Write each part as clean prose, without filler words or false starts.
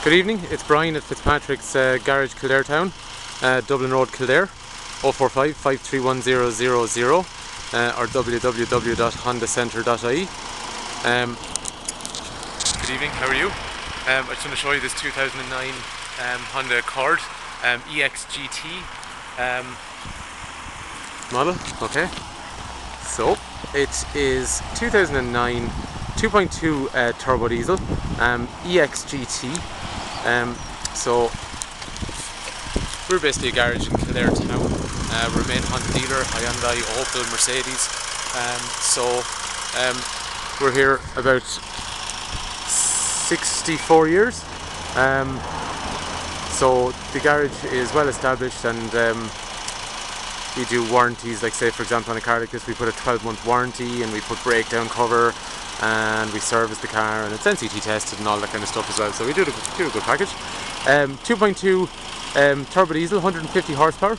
Good evening, it's Brian at Fitzpatrick's Garage, Kildare Town, Dublin Road, Kildare, 045 531 000 or www.hondacentre.ie. Good evening, how are you? I just want to show you this 2009 Honda Accord EXGT model. Okay, so it is 2009 2.2 turbo diesel EXGT. So we're basically a garage in Kildare Town. We're a main Honda dealer, high-end value, Opel, Mercedes. We're here about 64 years. So the garage is well established, and we do warranties, like say for example on a car like this we put a 12-month warranty, and we put breakdown cover, and we service the car, and it's NCT tested and all that kind of stuff as well. So we do a good package. 2.2 turbo diesel, 150 horsepower.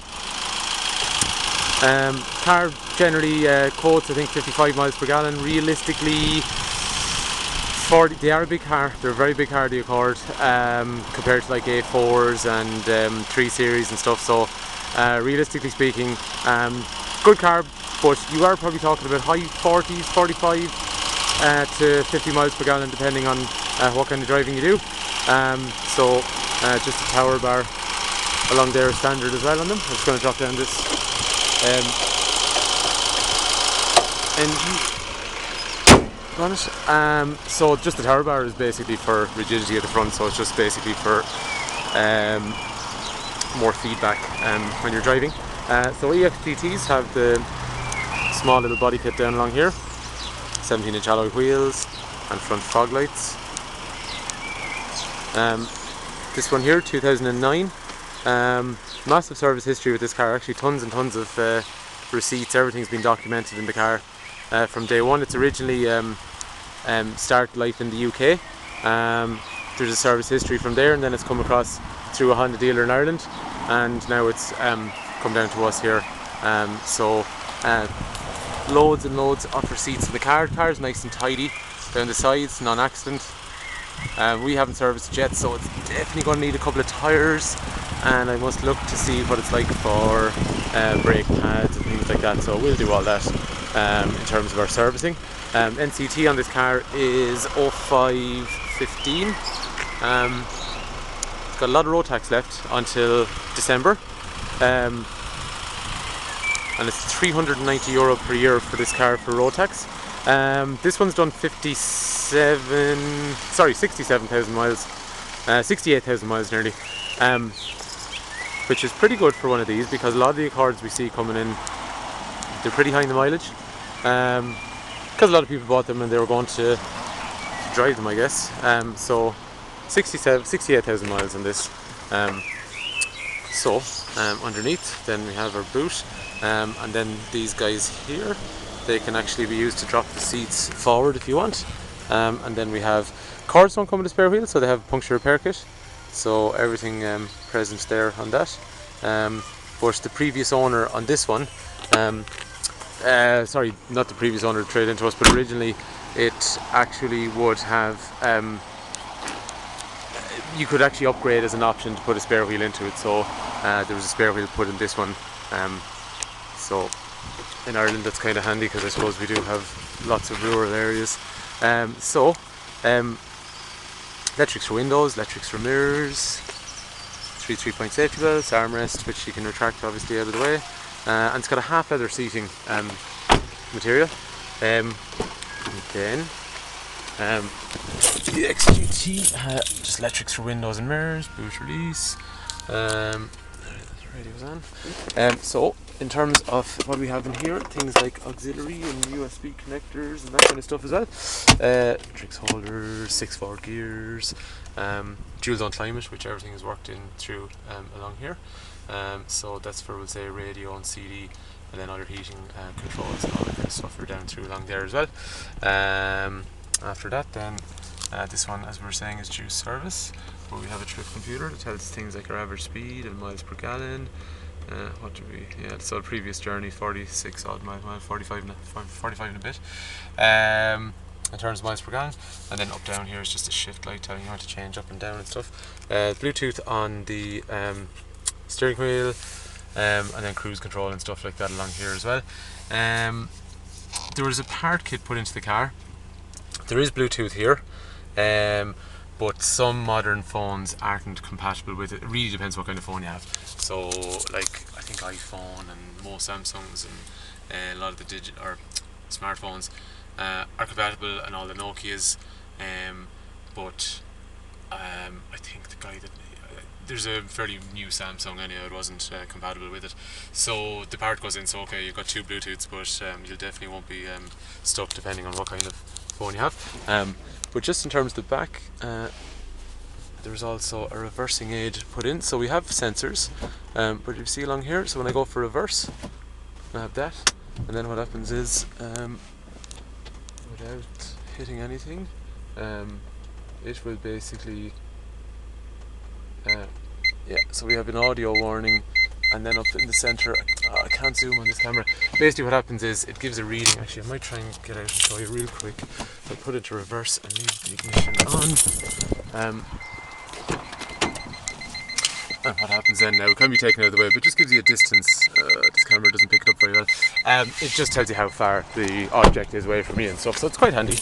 Car generally quotes I think 55 miles per gallon. Realistically 40. They are a big car. They're a very big car, the Accord, compared to like A4s and 3 Series and stuff. So realistically speaking, good car, but you are probably talking about high 40s, 45 to 50 miles per gallon depending on what kind of driving you do. Just a tower bar along there is standard as well on them. I'm just going to drop down this so just the tower bar is basically for rigidity at the front, so it's just basically for more feedback when you're driving. So EXGTs have the small little body kit down along here, 17-inch alloy wheels and front fog lights. This one here, 2009, massive service history with this car, actually tons and tons of receipts. Everything's been documented in the car from day one. It's originally started life in the UK. There's a service history from there, and then it's come across through a Honda dealer in Ireland, and now it's come down to us here. Loads and loads of receipts in the car. The car is nice and tidy down the sides, non-accident. We haven't serviced it yet, so it's definitely going to need a couple of tyres, and I must look to see what it's like for brake pads and things like that. So we'll do all that in terms of our servicing. NCT on this car is 0515. It's got a lot of road tax left until December. And it's €390 per year for this car for road tax. This one's done 67,000 miles, 68,000 miles nearly, which is pretty good for one of these, because a lot of the Accords we see coming in, they're pretty high in the mileage, because a lot of people bought them and they were going to drive them, I guess. So 68,000 miles on this. Underneath then we have our boot, and then these guys here, they can actually be used to drop the seats forward if you want. And then we have, cords don't come with a spare wheel, so they have a puncture repair kit, so everything present there on that. But the previous owner on this one, sorry, not the previous owner traded into us, but originally it actually would have, you could actually upgrade as an option to put a spare wheel into it. So there was a spare wheel put in this one. So in Ireland that's kind of handy, because I suppose we do have lots of rural areas. Electrics for windows, electrics for mirrors, 3-point safety belts, armrest which you can retract obviously out of the way, and it's got a half leather seating material. And then the XGT, just electrics for windows and mirrors, boot release. Radio's on. So in terms of what we have in here, things like auxiliary and USB connectors and that kind of stuff as well. Tricks holders, 6 forward gears, dual zone climate, which everything is worked in through along here. So that's for, we'll say, radio and CD, and then other heating controls and all that kind of stuff are down through along there as well. After that then, this one, as we were saying, is due service, where we have a trip computer that tells things like our average speed and miles per gallon. What do we, so the previous journey, 46 odd miles, 45 and a bit. in terms of miles per gallon, and then up down here is just a shift light telling you how to change up and down and stuff. Bluetooth on the steering wheel, and then cruise control and stuff like that along here as well. There was a part kit put into the car. There is Bluetooth here, but some modern phones aren't compatible with it. It really depends what kind of phone you have. So like I think iPhone and most Samsungs and a lot of the digital or smartphones are compatible, and all the Nokias, but I think the guy that there's a fairly new Samsung anyhow, it wasn't compatible with it, so the part goes in. So okay, you've got two Bluetooths, but you definitely won't be stuck depending on what kind of phone you have. But just in terms of the back, there's also a reversing aid put in, so we have sensors, but you see along here, so when I go for reverse, I have that, and then what happens is, without hitting anything, it will basically, yeah, so we have an audio warning, and then up in the centre, I can't zoom on this camera. Basically what happens is it gives a reading. Actually I might try and get out and show you real quick. I'll put it to reverse and leave the ignition on. And what happens then now, it can be taken out of the way, but it just gives you a distance. This camera doesn't pick it up very well. It just tells you how far the object is away from me and stuff, so it's quite handy.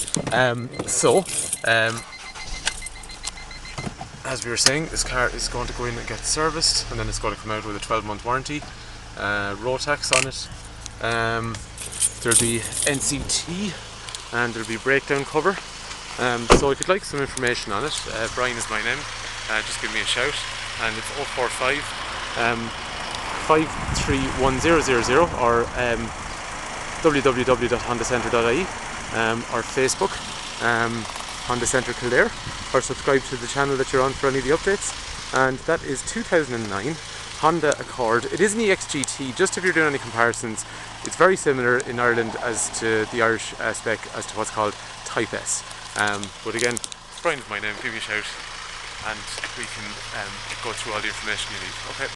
As we were saying, this car is going to go in and get serviced, and then it's going to come out with a 12-month warranty, road tax on it. There'll be NCT, and there'll be breakdown cover. So if you'd like some information on it, Brian is my name, just give me a shout, and it's 045 531000 or www.hondacentre.ie, or Facebook, Honda Centre Kildare, or subscribe to the channel that you're on for any of the updates. And that is 2009 Honda Accord. It is an EXGT. Just if you're doing any comparisons, it's very similar in Ireland as to the Irish spec as to what's called Type S. But again, Brian is my name, give me a shout and we can go through all the information you need. Okay.